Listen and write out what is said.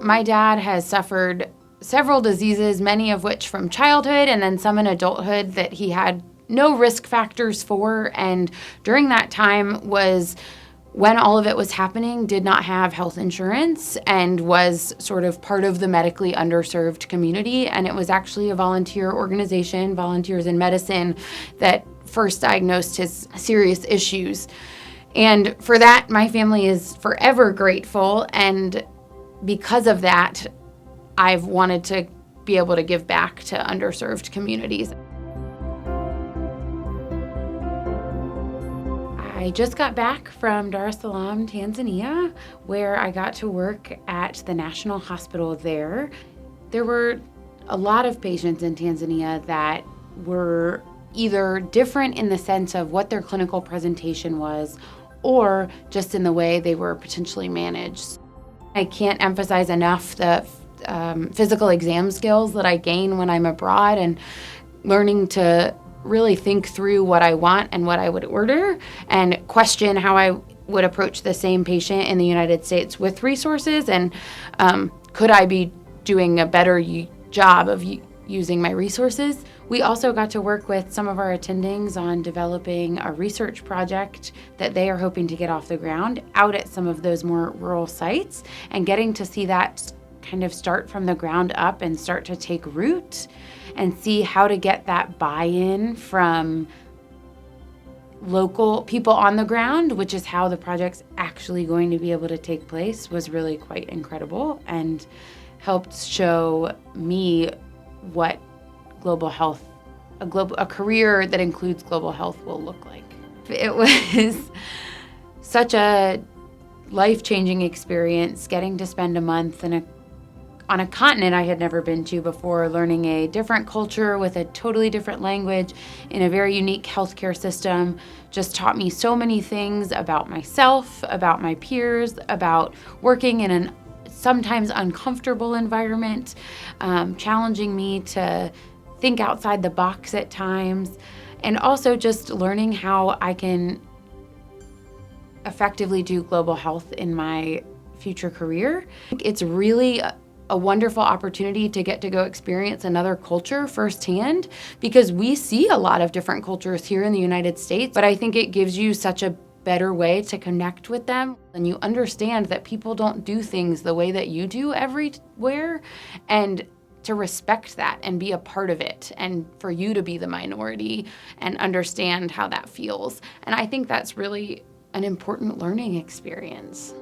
My dad has suffered several diseases, many of which from childhood and then some in adulthood that he had no risk factors for, and during that time was when all of it was happening, did not have health insurance and was sort of part of the medically underserved community. And it was actually a volunteer organization, Volunteers in Medicine, that first diagnosed his serious issues. And for that, my family is forever grateful. And because of that, I've wanted to be able to give back to underserved communities. I just got back from Dar es Salaam, Tanzania, where I got to work at the National Hospital there. There were a lot of patients in Tanzania that were either different in the sense of what their clinical presentation was, or just in the way they were potentially managed. I can't emphasize enough the physical exam skills that I gain when I'm abroad, and learning to really think through what I want and what I would order and question how I would approach the same patient in the United States with resources, and could I be doing a better job of using my resources. We also got to work with some of our attendings on developing a research project that they are hoping to get off the ground out at some of those more rural sites, and getting to see that kind of start from the ground up and start to take root and see how to get that buy-in from local people on the ground, which is how the project's actually going to be able to take place, was really quite incredible and helped show me what global health, a career that includes global health, will look like. It was such a life-changing experience getting to spend a month on a continent I had never been to before, learning a different culture with a totally different language in a very unique healthcare system. Just taught me so many things about myself, about my peers, about working in an sometimes uncomfortable environment, challenging me to think outside the box at times, and also just learning how I can effectively do global health in my future career. It's really a wonderful opportunity to get to go experience another culture firsthand, because we see a lot of different cultures here in the United States, but I think it gives you such a better way to connect with them, and you understand that people don't do things the way that you do everywhere, and to respect that and be a part of it, and for you to be the minority and understand how that feels. And I think that's really an important learning experience.